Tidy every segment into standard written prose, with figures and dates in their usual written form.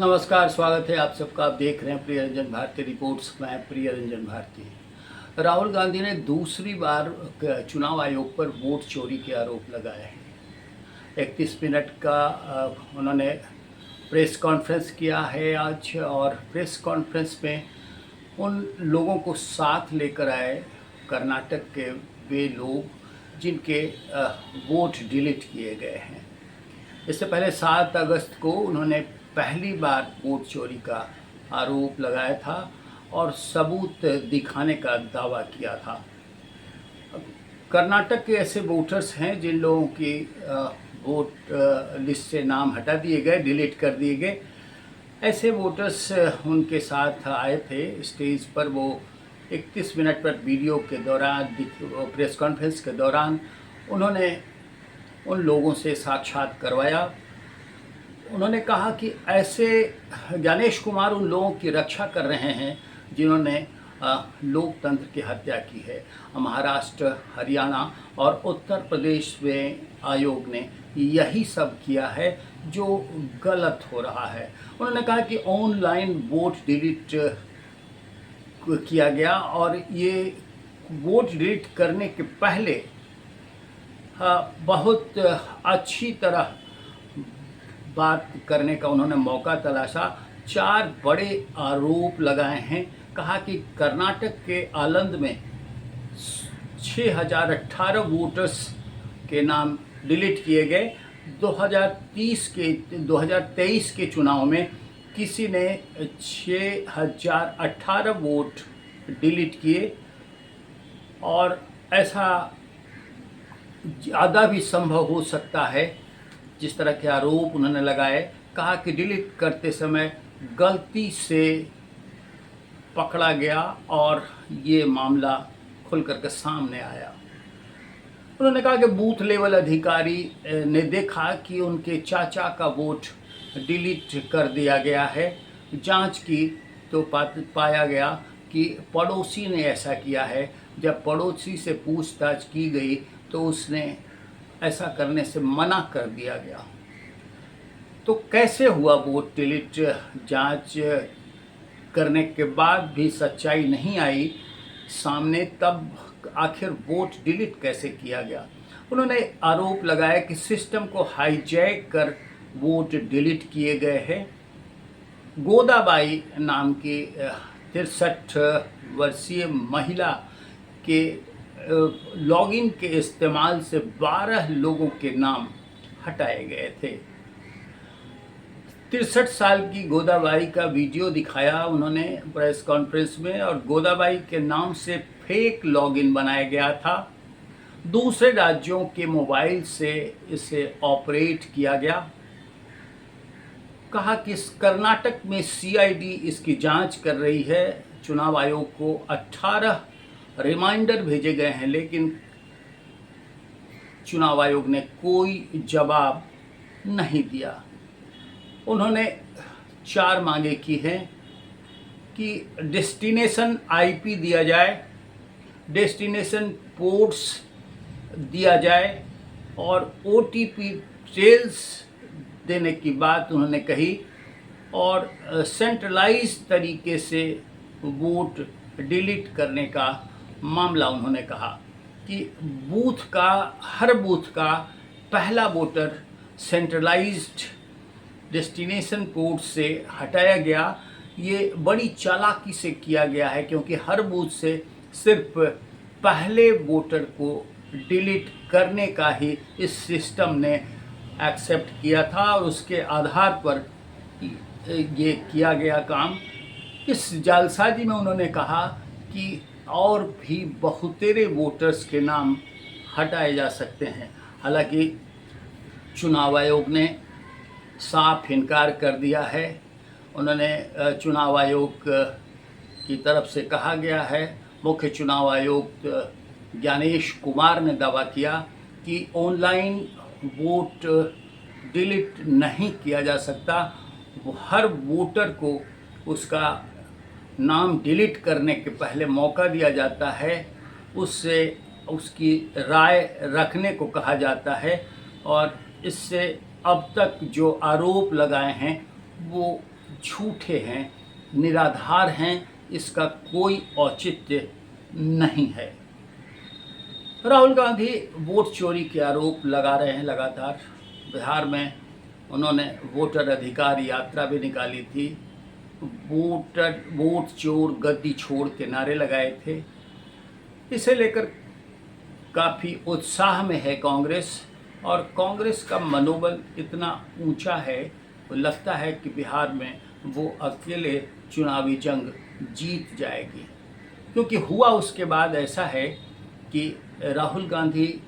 नमस्कार, स्वागत है आप सबका। आप देख रहे हैं प्रिय रंजन भारती रिपोर्ट्स। मैं प्रिय रंजन भारती। राहुल गांधी ने दूसरी बार चुनाव आयोग पर वोट चोरी के आरोप लगाए हैं। 31 मिनट का उन्होंने प्रेस कॉन्फ्रेंस किया है आज, और प्रेस कॉन्फ्रेंस में उन लोगों को साथ लेकर आए, कर्नाटक के वे लोग जिनके वोट डिलीट किए गए हैं। इससे पहले 7 अगस्त को उन्होंने पहली बार वोट चोरी का आरोप लगाया था और सबूत दिखाने का दावा किया था। कर्नाटक के ऐसे वोटर्स हैं जिन लोगों की वोट लिस्ट से नाम हटा दिए गए, डिलीट कर दिए गए। ऐसे वोटर्स उनके साथ आए थे स्टेज पर। वो 31 मिनट पर वीडियो के दौरान, प्रेस कॉन्फ्रेंस के दौरान उन्होंने उन लोगों से साक्षात करवाया। उन्होंने कहा कि ऐसे ज्ञानेश कुमार उन लोगों की रक्षा कर रहे हैं जिन्होंने लोकतंत्र की हत्या की है। महाराष्ट्र, हरियाणा और उत्तर प्रदेश में आयोग ने यही सब किया है जो गलत हो रहा है। उन्होंने कहा कि ऑनलाइन वोट डिलीट किया गया और ये वोट डिलीट करने के पहले बहुत अच्छी तरह बात करने का उन्होंने मौका तलाशा। 4 बड़े आरोप लगाए हैं। कहा कि कर्नाटक के आलंद में 6018 वोटर्स के नाम डिलीट किए गए। 2023 के चुनाव में किसी ने 6018 वोट डिलीट किए, और ऐसा ज़्यादा भी संभव हो सकता है जिस तरह के आरोप उन्होंने लगाए। कहा कि डिलीट करते समय गलती से पकड़ा गया और ये मामला खुल करके सामने आया। उन्होंने कहा कि बूथ लेवल अधिकारी ने देखा कि उनके चाचा का वोट डिलीट कर दिया गया है। जांच की तो पाया गया कि पड़ोसी ने ऐसा किया है। जब पड़ोसी से पूछताछ की गई तो उसने ऐसा करने से मना कर दिया गया। तो कैसे हुआ वोट डिलीट? जांच करने के बाद भी सच्चाई नहीं आई सामने, तब आखिर वोट डिलीट कैसे किया गया? उन्होंने आरोप लगाया कि सिस्टम को हाईजैक कर वोट डिलीट किए गए हैं। गोदाबाई नाम की 63 वर्षीय महिला के लॉगिन के इस्तेमाल से 12 लोगों के नाम हटाए गए थे। 63 साल की गोदाबाई का वीडियो दिखाया उन्होंने प्रेस कॉन्फ्रेंस में, और गोदाबाई के नाम से फेक लॉगिन बनाया गया था। दूसरे राज्यों के मोबाइल से इसे ऑपरेट किया गया। कहा कि कर्नाटक में सीआईडी इसकी जांच कर रही है। चुनाव आयोग को 18 रिमाइंडर भेजे गए हैं, लेकिन चुनाव आयोग ने कोई जवाब नहीं दिया। उन्होंने 4 मांगे की हैं कि डेस्टिनेशन आईपी दिया जाए, डेस्टिनेशन पोर्ट्स दिया जाए, और ओटीपी ट्रेल्स देने की बात उन्होंने कही, और सेंट्रलाइज तरीके से वोट डिलीट करने का मामला उन्होंने कहा कि हर बूथ का पहला वोटर सेंट्रलाइज्ड डेस्टिनेशन पोर्ट से हटाया गया। ये बड़ी चालाकी से किया गया है, क्योंकि हर बूथ से सिर्फ पहले वोटर को डिलीट करने का ही इस सिस्टम ने एक्सेप्ट किया था, और उसके आधार पर ये किया गया काम। इस जालसाजी में उन्होंने कहा कि और भी बहुतेरे वोटर्स के नाम हटाए जा सकते हैं। हालांकि चुनाव आयोग ने साफ इनकार कर दिया है। उन्होंने चुनाव आयोग की तरफ से कहा गया है, मुख्य चुनाव आयुक्त ज्ञानेश कुमार ने दावा किया कि ऑनलाइन वोट डिलीट नहीं किया जा सकता। हर वोटर को उसका नाम डिलीट करने के पहले मौका दिया जाता है, उससे उसकी राय रखने को कहा जाता है, और इससे अब तक जो आरोप लगाए हैं वो झूठे हैं, निराधार हैं, इसका कोई औचित्य नहीं है। राहुल गांधी वोट चोरी के आरोप लगा रहे हैं लगातार। बिहार में उन्होंने वोटर अधिकार यात्रा भी निकाली थी, वोट चोर गद्दी छोड़ के नारे लगाए थे। इसे लेकर काफ़ी उत्साह में है कांग्रेस, और कांग्रेस का मनोबल इतना ऊंचा है, तो लगता है कि बिहार में वो अकेले चुनावी जंग जीत जाएगी। क्योंकि हुआ उसके बाद ऐसा है कि राहुल गांधी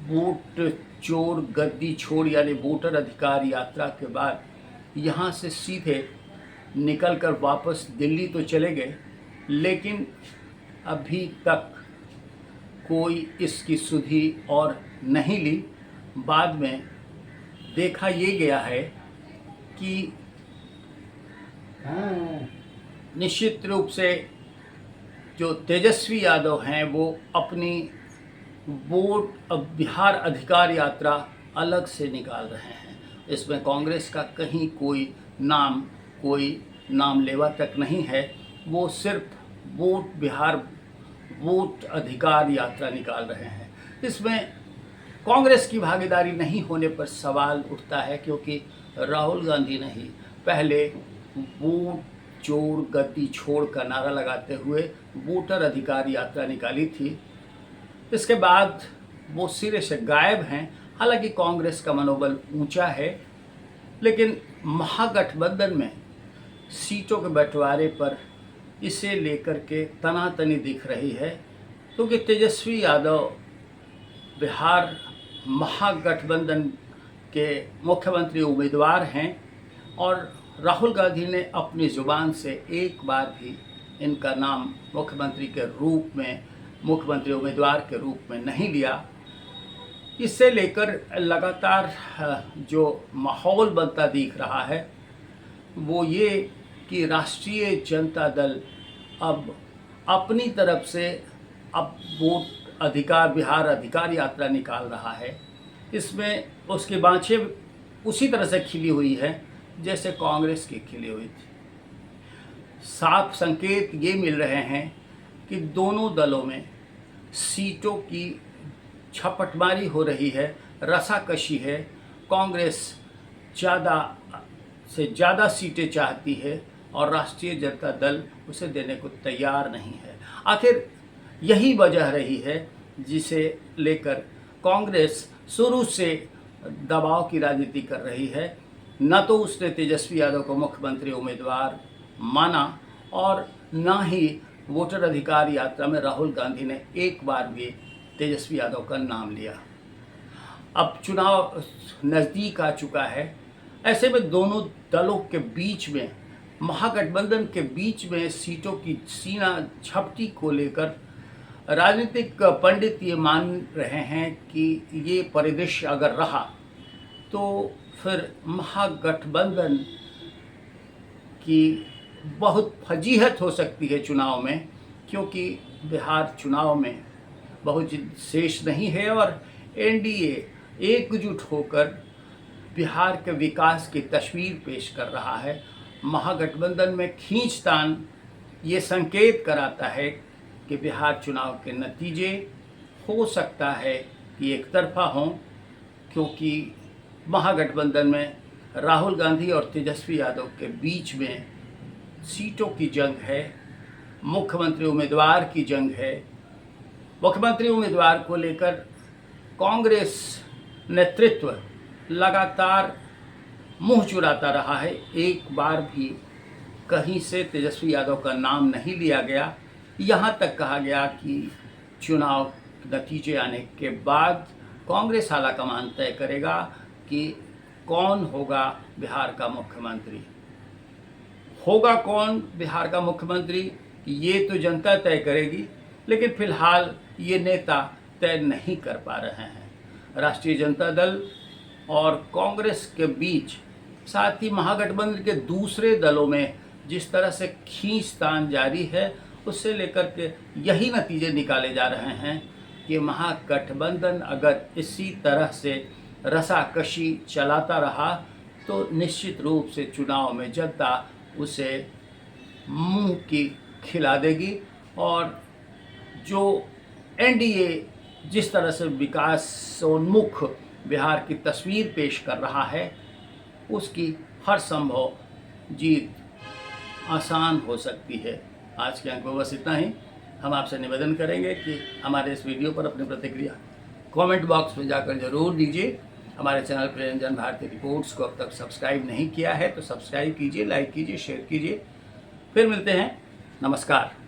वोट चोर गद्दी छोड़ यानी वोटर अधिकार यात्रा के बाद यहाँ से सीधे निकलकर वापस दिल्ली तो चले गए, लेकिन अभी तक कोई इसकी सुधि और नहीं ली। बाद में देखा ये गया है कि निश्चित रूप से जो तेजस्वी यादव हैं वो अपनी वोट बिहार अधिकार यात्रा अलग से निकाल रहे हैं। इसमें कांग्रेस का कहीं कोई नाम लेवा तक नहीं है। वो सिर्फ वोट अधिकार यात्रा निकाल रहे हैं। इसमें कांग्रेस की भागीदारी नहीं होने पर सवाल उठता है, क्योंकि राहुल गांधी ने ही पहले वोट चोर गद्दी छोड़ का नारा लगाते हुए वोटर अधिकार यात्रा निकाली थी। इसके बाद वो सिरे से गायब हैं। हालांकि कांग्रेस का मनोबल ऊंचा है, लेकिन महागठबंधन में सीटों के बंटवारे पर इसे लेकर के तनातनी दिख रही है, क्योंकि तेजस्वी यादव बिहार महागठबंधन के मुख्यमंत्री उम्मीदवार हैं, और राहुल गांधी ने अपनी ज़ुबान से एक बार भी इनका नाम मुख्यमंत्री उम्मीदवार के रूप में नहीं लिया। इससे लेकर लगातार जो माहौल बनता दिख रहा है वो ये कि राष्ट्रीय जनता दल अब अपनी तरफ से वोट अधिकार बिहार अधिकार यात्रा निकाल रहा है। इसमें उसकी बाँछें उसी तरह से खिली हुई है जैसे कांग्रेस की खिली हुई थी। साफ संकेत ये मिल रहे हैं कि दोनों दलों में सीटों की झपटमारी हो रही है, रसाकशी है। कांग्रेस ज़्यादा से ज़्यादा सीटें चाहती है और राष्ट्रीय जनता दल उसे देने को तैयार नहीं है। आखिर यही वजह रही है जिसे लेकर कांग्रेस शुरू से दबाव की राजनीति कर रही है। न तो उसने तेजस्वी यादव को मुख्यमंत्री उम्मीदवार माना, और न ही वोटर अधिकार यात्रा में राहुल गांधी ने एक बार भी तेजस्वी यादव का नाम लिया। अब चुनाव नज़दीक आ चुका है, ऐसे में दोनों दलों के बीच में, महागठबंधन के बीच में सीटों की सीना झपटी को लेकर राजनीतिक पंडित ये मान रहे हैं कि ये परिदृश्य अगर रहा तो फिर महागठबंधन की बहुत फजीहत हो सकती है चुनाव में, क्योंकि बिहार चुनाव में बहुत शेष नहीं है और एनडीए एकजुट होकर बिहार के विकास की तस्वीर पेश कर रहा है। महागठबंधन में खींचतान ये संकेत कराता है कि बिहार चुनाव के नतीजे हो सकता है कि एक तरफा हों, क्योंकि महागठबंधन में राहुल गांधी और तेजस्वी यादव के बीच में सीटों की जंग है, मुख्यमंत्री उम्मीदवार की जंग है। मुख्यमंत्री उम्मीदवार को लेकर कांग्रेस नेतृत्व लगातार मुंह चुराता रहा है। एक बार भी कहीं से तेजस्वी यादव का नाम नहीं लिया गया। यहाँ तक कहा गया कि चुनाव नतीजे आने के बाद कांग्रेस आलाकमान तय करेगा कि कौन होगा बिहार का मुख्यमंत्री। होगा कौन बिहार का मुख्यमंत्री ये तो जनता तय करेगी, लेकिन फिलहाल ये नेता तय नहीं कर पा रहे हैं। राष्ट्रीय जनता दल और कांग्रेस के बीच, साथ ही महागठबंधन के दूसरे दलों में जिस तरह से खींचतान जारी है, उससे लेकर के यही नतीजे निकाले जा रहे हैं कि महागठबंधन अगर इसी तरह से रसाकशी चलाता रहा तो निश्चित रूप से चुनाव में जनता उसे मुंह की खिला देगी। और जो एनडीए जिस तरह से विकासोन्मुख बिहार की तस्वीर पेश कर रहा है, उसकी हर संभव जीत आसान हो सकती है। आज के अंक में बस इतना ही। हम आपसे निवेदन करेंगे कि हमारे इस वीडियो पर अपनी प्रतिक्रिया कमेंट बॉक्स में जाकर जरूर दीजिए। हमारे चैनल प्रियंजन भारती रिपोर्ट्स को अब तक सब्सक्राइब नहीं किया है तो सब्सक्राइब कीजिए, लाइक कीजिए, शेयर कीजिए। फिर मिलते हैं। नमस्कार।